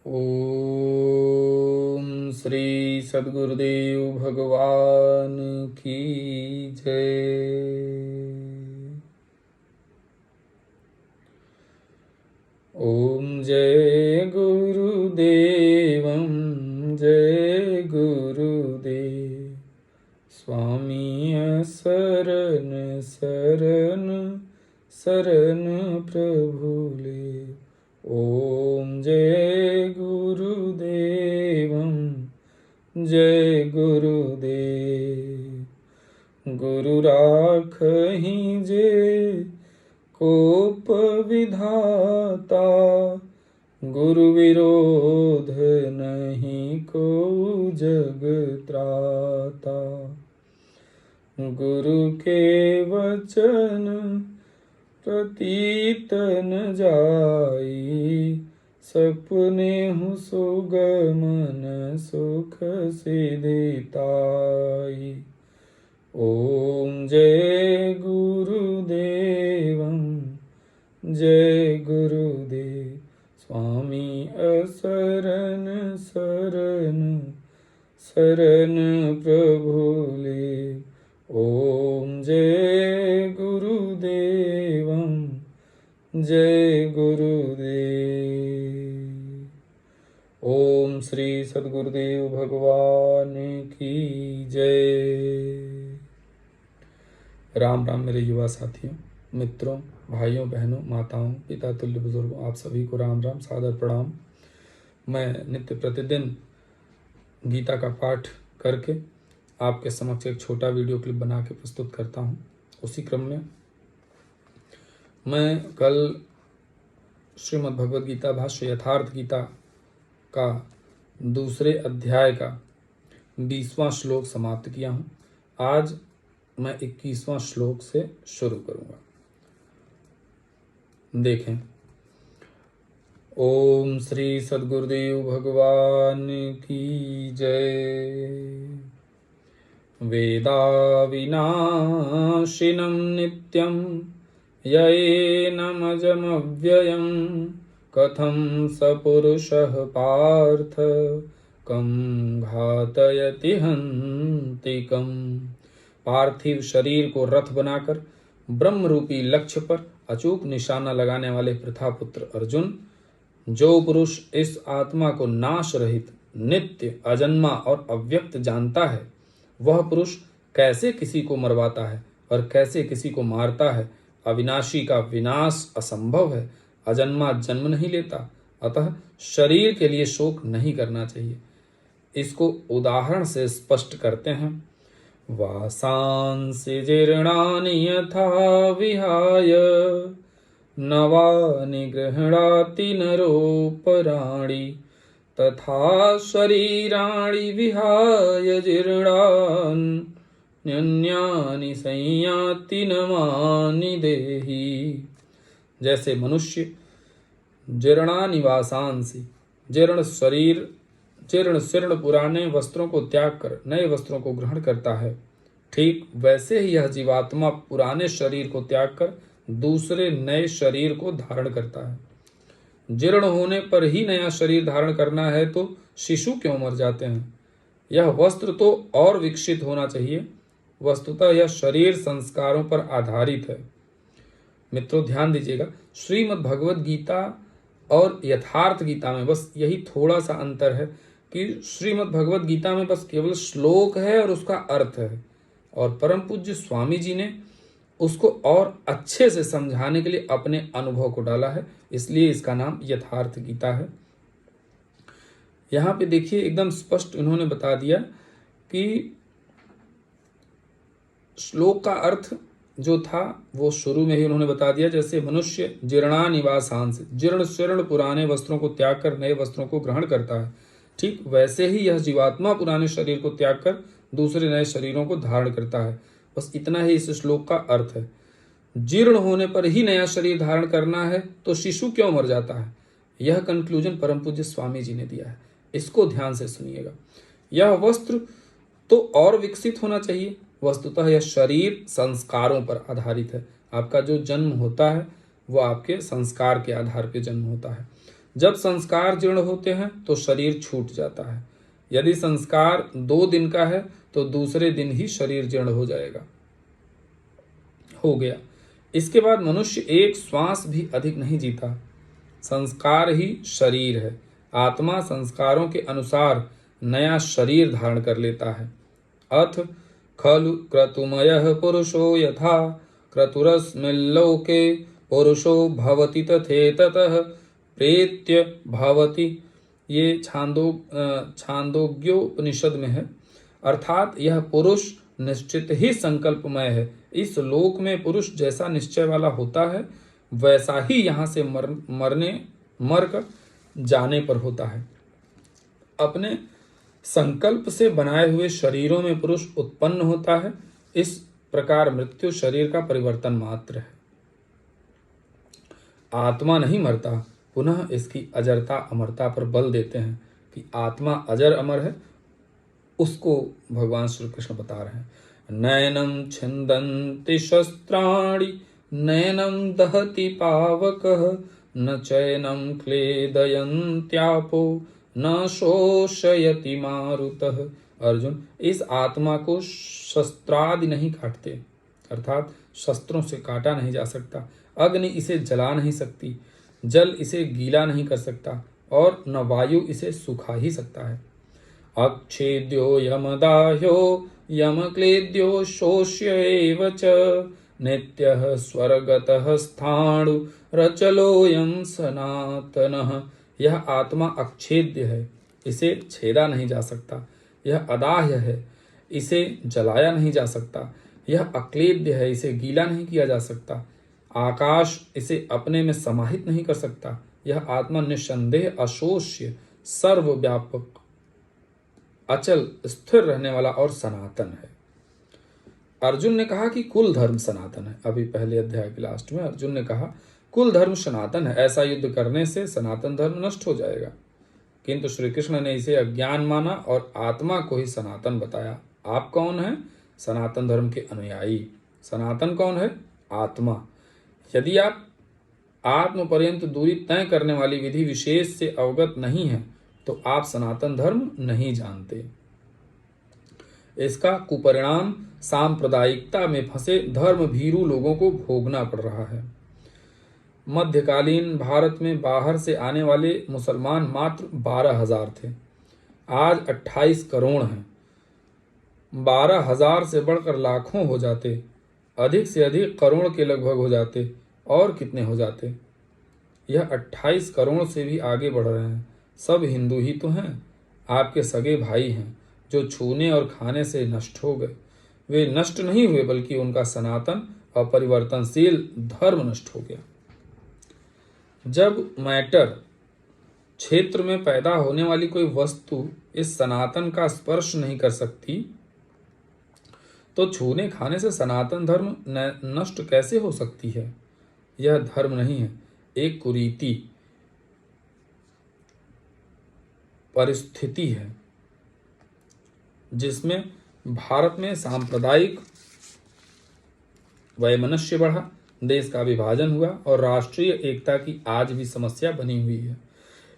ओम श्री सद्गुरुदेव भगवान की जय। ओम जय गुरुदेवं जय गुरुदेव। स्वामी शरण शरण शरण प्रभुले। ओम जय गुरुदेवं जय गुरुदेव। गुरु राखहि जे कोप विधाता, गुरु विरोध नहीं को जग त्राता। गुरु के वचन प्रतीत न जाई, सपने हूँ सुगमन सुख सिधिताई। ओम जय गुरुदेवं जय गुरुदेव। स्वामी अशरण शरण शरण प्रभुले। ओम जय गुरुदेवं जय गुरुदेव। ओम श्री सद्गुरुदेव भगवान की जय। राम राम मेरे युवा साथियों, मित्रों, भाइयों, बहनों, माताओं, पिता तुल्य बुजुर्गों, आप सभी को राम राम, सादर प्रणाम। मैं नित्य प्रतिदिन गीता का पाठ करके आपके समक्ष एक छोटा वीडियो क्लिप बना के प्रस्तुत करता हूँ। उसी क्रम में मैं कल श्रीमद् भगवद गीता भाष्य यथार्थ गीता का दूसरे अध्याय का 20वां श्लोक समाप्त किया हूँ। आज मैं 21वां श्लोक से शुरू करूंगा। देखें। ओम श्री सद्गुरुदेव भगवान की जय। वेदा विनाशिनं नित्यं येनमजमव्ययं, कथं स पुरुषः पार्थ कं घातयति हन्तिकम्। पार्थिव शरीर को रथ बनाकर ब्रह्म रूपी लक्ष्य पर अचूक निशाना लगाने वाले प्रथापुत्र अर्जुन, जो पुरुष इस आत्मा को नाश रहित, नित्य, अजन्मा और अव्यक्त जानता है, वह पुरुष कैसे किसी को मरवाता है और कैसे किसी को मारता है। अविनाशी का विनाश असंभव है, अजन्मा जन्म नहीं लेता, अतः शरीर के लिए शोक नहीं करना चाहिए। इसको उदाहरण से स्पष्ट करते हैं। वासांसि जीर्णानि यथा विहाय, नवानि गृह्णाति नरोपराणि, तथा शरीराणि विहाय जीर्णान्यन्यानि संयाति नवानि देहि। जैसे मनुष्य जीर्णानि वासांसि, जीर्ण शरीर, जीर्ण शीर्ण पुराने वस्त्रों को त्याग कर नए वस्त्रों को ग्रहण करता है, ठीक वैसे ही यह जीवात्मा पुराने शरीर को त्याग कर दूसरे नए शरीर को धारण करता है। जीर्ण होने पर ही नया शरीर धारण करना है तो शिशु क्यों मर जाते हैं। यह वस्त्र तो और विकसित होना चाहिए। वस्तुतः यह शरीर संस्कारों पर आधारित है। मित्रों ध्यान दीजिएगा, श्रीमद् भगवद गीता और यथार्थ गीता में बस यही थोड़ा सा अंतर है कि श्रीमद् भगवद गीता में बस केवल श्लोक है और उसका अर्थ है, और परम पूज्य स्वामी जी ने उसको और अच्छे से समझाने के लिए अपने अनुभव को डाला है, इसलिए इसका नाम यथार्थ गीता है। यहाँ पे देखिए एकदम स्पष्ट उन्होंने बता दिया कि श्लोक का अर्थ जो था वो शुरू में ही उन्होंने बता दिया। जैसे मनुष्य जीर्णानि वासांसि, जीर्ण शीर्ण पुराने वस्त्रों को त्याग कर नए वस्त्रों को ग्रहण करता है, ठीक वैसे ही यह जीवात्मा पुराने शरीर को त्याग कर दूसरे नए शरीरों को धारण करता है। बस इतना ही इस श्लोक का अर्थ है। जीर्ण होने पर ही नया शरीर धारण करना है तो शिशु क्यों मर जाता है, यह कंक्लूजन परम पूज्य स्वामी जी ने दिया है। इसको ध्यान से सुनिएगा। यह वस्त्र तो और विकसित होना चाहिए। वस्तुतः यह शरीर संस्कारों पर आधारित है। आपका जो जन्म होता है वो आपके संस्कार के आधार पर जन्म होता है। जब संस्कार जीर्ण होते हैं तो शरीर छूट जाता है। यदि संस्कार 2 दिन का है तो दूसरे दिन ही शरीर जीर्ण हो गया। इसके बाद मनुष्य एक श्वास भी अधिक नहीं जीता। संस्कार ही शरीर है। आत्मा संस्कारों के अनुसार नया शरीर धारण कर लेता है। अथ खलु क्रतुमयः पुरुषो यथा क्रतुरस्मिल्लोके पुरुषो भवति तथेततः प्रेत्य भवति। ये छांदोग्योपनिषद में है। अर्थात यह पुरुष निश्चित ही संकल्पमय है। इस लोक में पुरुष जैसा निश्चय वाला होता है वैसा ही यहाँ से मर कर जाने पर होता है। अपने संकल्प से बनाए हुए शरीरों में पुरुष उत्पन्न होता है। इस प्रकार मृत्यु शरीर का परिवर्तन मात्र है। आत्मा नहीं मरता। पुनः इसकी अजरता अमरता पर बल देते हैं कि आत्मा अजर अमर है। उसको भगवान श्री कृष्ण बता रहे हैं। नैनं छिन्दन्ति शस्त्राणि नैनं दहति पावकः न चैनं क्लेदयन्त्यापो न शोषयति मारुतः। अर्जुन, इस आत्मा को शस्त्रादि नहीं काटते, अर्थात शस्त्रों से काटा नहीं जा सकता। अग्नि इसे जला नहीं सकती, जल इसे गीला नहीं कर सकता और न वायु इसे सुखा ही सकता है। अक्षेद्यो यमदाह्यो यमक्लेद्यो शोष्य एव च नित्यः स्वर्गतः स्थाणु रचलोऽयं सनातनः। यह आत्मा अक्षेद्य है, इसे छेदा नहीं जा सकता। यह अदाह्य है, इसे जलाया नहीं जा सकता। यह अक्लेद्य है, इसे गीला नहीं किया जा सकता। आकाश इसे अपने में समाहित नहीं कर सकता। यह आत्मा निस्संदेह अशोष्य, सर्वव्यापक, अचल, स्थिर रहने वाला और सनातन है। अर्जुन ने कहा कि कुल धर्म सनातन है। अभी पहले अध्याय के लास्ट में अर्जुन ने कहा कुल धर्म सनातन है, ऐसा युद्ध करने से सनातन धर्म नष्ट हो जाएगा। किंतु श्री कृष्ण ने इसे अज्ञान माना और आत्मा को ही सनातन बताया। आप कौन हैं? सनातन धर्म के अनुयायी। सनातन कौन है? आत्मा। यदि आप आत्म पर्यंत दूरी तय करने वाली विधि विशेष से अवगत नहीं है तो आप सनातन धर्म नहीं जानते। इसका कुपरिणाम सांप्रदायिकता में फंसे धर्म भीरू लोगों को भोगना पड़ रहा है। मध्यकालीन भारत में बाहर से आने वाले मुसलमान मात्र 12,000 थे। आज 28 करोड़ हैं। 12,000 से बढ़कर लाखों हो जाते, अधिक से अधिक करोड़ के लगभग हो जाते, और कितने हो जाते? यह 28 करोड़ से भी आगे बढ़ रहे हैं। सब हिंदू ही तो हैं, आपके सगे भाई हैं जो छूने और खाने से नष्ट हो गए। वे नष्ट नहीं हुए बल्कि उनका सनातन और परिवर्तनशील धर्म नष्ट हो गया। जब मैटर क्षेत्र में पैदा होने वाली कोई वस्तु इस सनातन का स्पर्श नहीं कर सकती तो छूने खाने से सनातन धर्म नष्ट कैसे हो सकती है? यह धर्म नहीं है, एक कुरीति परिस्थिति है जिसमें भारत में सांप्रदायिक वैमनस्य बढ़ा, देश का विभाजन हुआ और राष्ट्रीय एकता की आज भी समस्या बनी हुई है।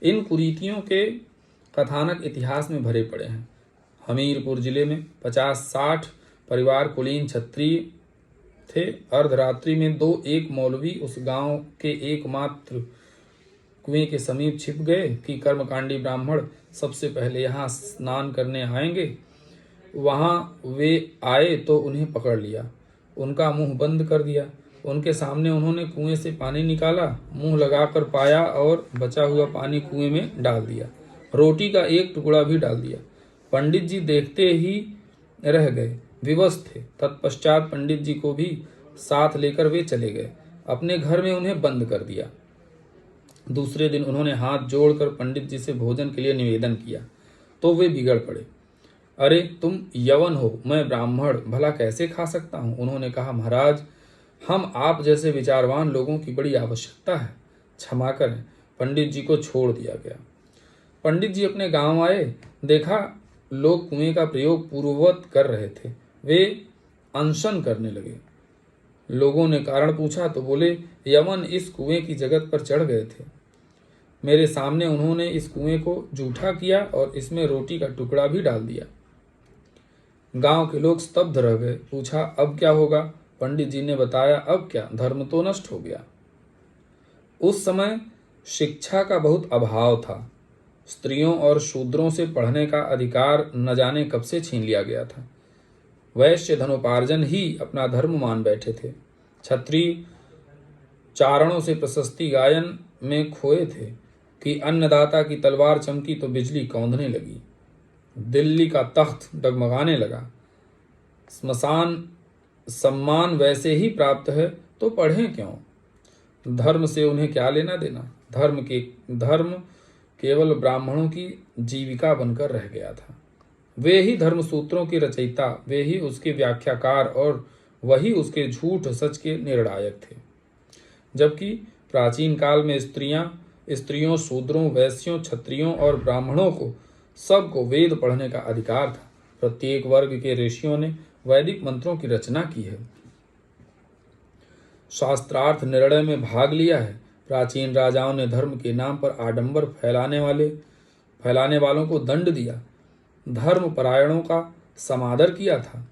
इन कुरीतियों के कथानक इतिहास में भरे पड़े हैं। हमीरपुर जिले में 50-60 परिवार कुलीन क्षत्रिय थे। अर्धरात्रि में एक मौलवी उस गांव के एकमात्र कुएं के समीप छिप गए कि कर्मकांडी ब्राह्मण सबसे पहले यहाँ स्नान करने आएंगे। वहां वे आए तो उन्हें पकड़ लिया, उनका मुंह बंद कर दिया। उनके सामने उन्होंने कुएं से पानी निकाला, मुंह लगाकर पाया और बचा हुआ पानी कुएं में डाल दिया। रोटी का एक टुकड़ा भी डाल दिया। पंडित जी देखते ही रह गए, विवश थे। तत्पश्चात पंडित जी को भी साथ लेकर वे चले गए। अपने घर में उन्हें बंद कर दिया। दूसरे दिन उन्होंने हाथ जोड़कर पंडित जी से भोजन के लिए निवेदन किया तो वे बिगड़ पड़े। अरे तुम यवन हो, मैं ब्राह्मण, भला कैसे खा सकता हूँ? उन्होंने कहा, महाराज, हम आप जैसे विचारवान लोगों की बड़ी आवश्यकता है, क्षमा करें। पंडित जी को छोड़ दिया गया। पंडित जी अपने गांव आए, देखा लोग कुएं का प्रयोग पूर्ववत कर रहे थे। वे अनशन करने लगे। लोगों ने कारण पूछा तो बोले, यवन इस कुएं की जगत पर चढ़ गए थे। मेरे सामने उन्होंने इस कुएं को जूठा किया और इसमें रोटी का टुकड़ा भी डाल दिया। गांव के लोग स्तब्ध रह गए। पूछा, अब क्या होगा? पंडित जी ने बताया, अब क्या, धर्म तो नष्ट हो गया। उस समय शिक्षा का बहुत अभाव था। स्त्रियों और शूद्रों से पढ़ने का अधिकार न जाने कब से छीन लिया गया था। वैश्य धनोपार्जन ही अपना धर्म मान बैठे थे। क्षत्रिय चारणों से प्रशस्ति गायन में खोए थे कि अन्नदाता की तलवार चमकी तो बिजली कौंधने लगी, दिल्ली का तख्त डगमगाने लगा। स्मशान सम्मान वैसे ही प्राप्त है तो पढ़ें क्यों? धर्म से उन्हें क्या लेना देना? धर्म केवल ब्राह्मणों की जीविका बनकर रह गया था। वे ही धर्म सूत्रों के रचयिता, वे ही उसके व्याख्याकार और वही उसके झूठ सच के निर्णायक थे। जबकि प्राचीन काल में स्त्रियों, शूद्रों, वैश्यों, क्षत्रियों और ब्राह्मणों को सबको वेद पढ़ने का अधिकार था। प्रत्येक वर्ग के ऋषियों ने वैदिक मंत्रों की रचना की है, शास्त्रार्थ निर्णय में भाग लिया है। प्राचीन राजाओं ने धर्म के नाम पर आडंबर फैलाने वालों को दंड दिया, धर्म परायणों का समादर किया था।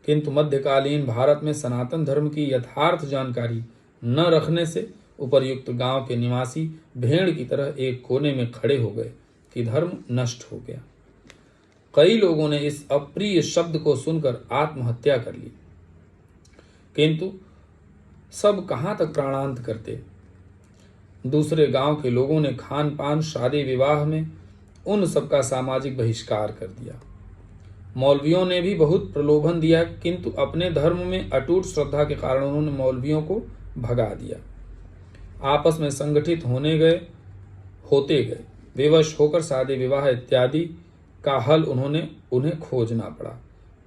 किंतु मध्यकालीन भारत में सनातन धर्म की यथार्थ जानकारी न रखने से उपर्युक्त गांव के निवासी भेड़ की तरह एक कोने में खड़े हो गए कि धर्म नष्ट हो गया। कई लोगों ने इस अप्रिय शब्द को सुनकर आत्महत्या कर ली, किंतु सब कहां तक प्राणांत करते। दूसरे गांव के लोगों ने खान पान, शादी विवाह में उन सबका सामाजिक बहिष्कार कर दिया। मौलवियों ने भी बहुत प्रलोभन दिया, किंतु अपने धर्म में अटूट श्रद्धा के कारण उन्होंने मौलवियों को भगा दिया। आपस में संगठित होते गए। विवश होकर शादी विवाह इत्यादि का हल उन्हें खोजना पड़ा।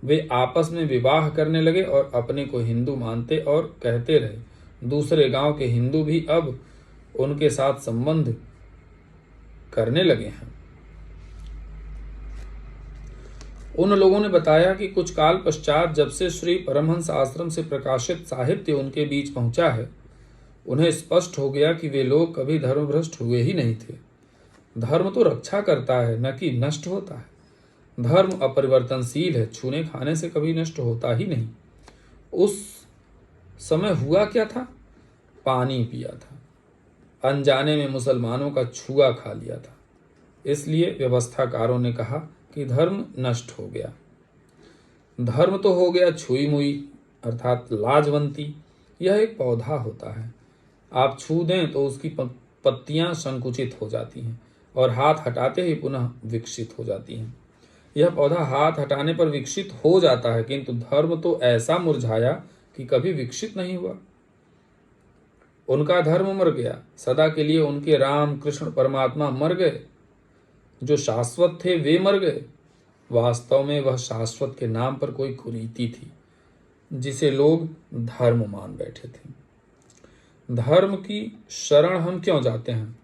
वे आपस में विवाह करने लगे और अपने को हिंदू मानते और कहते रहे। दूसरे गांव के हिंदू भी अब उनके साथ संबंध करने लगे हैं। उन लोगों ने बताया कि कुछ काल पश्चात जब से श्री परमहंस आश्रम से प्रकाशित साहित्य उनके बीच पहुंचा है, उन्हें स्पष्ट हो गया कि वे लोग कभी धर्मभ्रष्ट हुए ही नहीं थे। धर्म तो रक्षा करता है, न कि नष्ट होता है। धर्म अपरिवर्तनशील है, छूने खाने से कभी नष्ट होता ही नहीं। उस समय हुआ क्या था? पानी पिया था, अनजाने में मुसलमानों का छुआ खा लिया था। इसलिए व्यवस्थाकारों ने कहा कि धर्म नष्ट हो गया। धर्म तो हो गया छुई मुई अर्थात लाजवंती। यह एक पौधा होता है, आप छू दें तो उसकी पत्तियां संकुचित हो जाती हैं और हाथ हटाते ही पुनः विकसित हो जाती हैं। यह पौधा हाथ हटाने पर विकसित हो जाता है, किंतु धर्म तो ऐसा मुरझाया कि कभी विकसित नहीं हुआ। उनका धर्म मर गया, सदा के लिए उनके राम कृष्ण परमात्मा मर गए। जो शाश्वत थे वे मर गए। वास्तव में वह शाश्वत के नाम पर कोई कुरीति थी जिसे लोग धर्म मान बैठे थे। धर्म की शरण हम क्यों जाते हैं?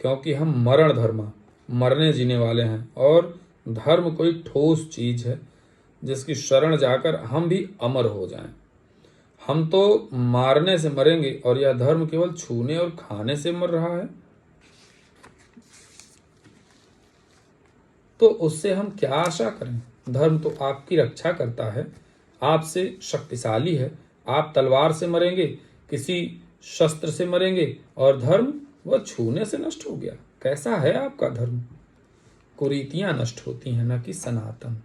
क्योंकि हम मरण धर्मा, मरने जीने वाले हैं, और धर्म कोई ठोस चीज है जिसकी शरण जाकर हम भी अमर हो जाएं। हम तो मारने से मरेंगे और यह धर्म केवल छूने और खाने से मर रहा है, तो उससे हम क्या आशा करें? धर्म तो आपकी रक्षा करता है, आपसे शक्तिशाली है। आप तलवार से मरेंगे, किसी शस्त्र से मरेंगे, और धर्म वह छूने से नष्ट हो गया। कैसा है आपका धर्म? कुरीतियां नष्ट होती हैं, न कि सनातन।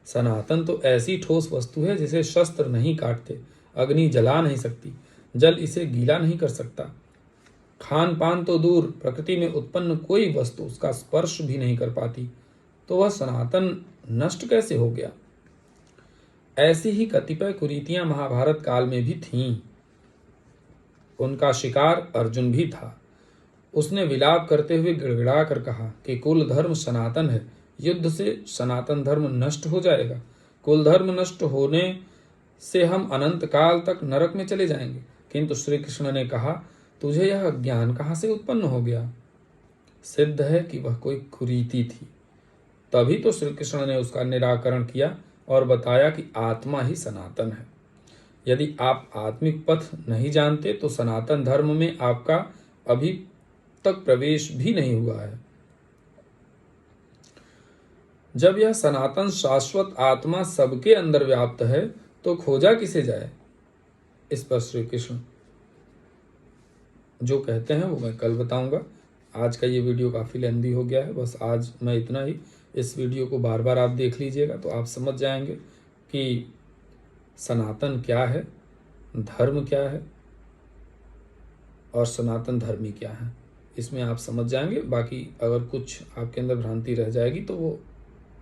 सनातन तो ऐसी ठोस वस्तु है जिसे शस्त्र नहीं काटते, अग्नि जला नहीं सकती, जल इसे गीला नहीं कर सकता। खान पान तो दूर, प्रकृति में उत्पन्न कोई वस्तु उसका स्पर्श भी नहीं कर पाती, तो वह सनातन नष्ट कैसे हो गया? ऐसी ही कतिपय कुरीतियां महाभारत काल में भी थीं। उनका शिकार अर्जुन भी था। उसने विलाप करते हुए गिड़गिड़ा कर कहा कि कुल धर्म सनातन है, युद्ध से सनातन धर्म नष्ट हो जाएगा। कुल धर्म नष्ट होने से हम अनंत काल तक नरक में चले जाएंगे। किंतु श्री कृष्ण ने कहा, तुझे यह ज्ञान कहां से उत्पन्न हो गया? सिद्ध है कि वह कोई कुरीति थी। तभी तो श्री कृष्ण ने उसका निराकरण किया और बताया कि आत्मा ही सनातन है। यदि आप आत्मिक पथ नहीं जानते तो सनातन धर्म में आपका अभी तक प्रवेश भी नहीं हुआ है। जब यह सनातन शाश्वत आत्मा सबके अंदर व्याप्त है तो खोजा किसे जाए। इस पर श्री कृष्ण जो कहते हैं वो मैं कल बताऊंगा। आज का ये वीडियो काफ़ी लेंदी हो गया है, बस आज मैं इतना ही। इस वीडियो को बार बार आप देख लीजिएगा तो आप समझ जाएंगे कि सनातन क्या है, धर्म क्या है और सनातन धर्मी क्या है। इसमें आप समझ जाएंगे। बाकी अगर कुछ आपके अंदर भ्रांति रह जाएगी तो वो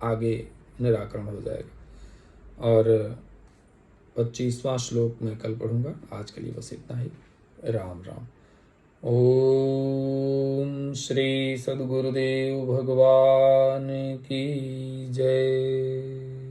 आगे निराकरण हो जाएगा। और 25वां श्लोक मैं कल पढ़ूंगा। आज के लिए बस इतना ही। राम राम। ओम श्री सद्गुरुदेव भगवान की जय।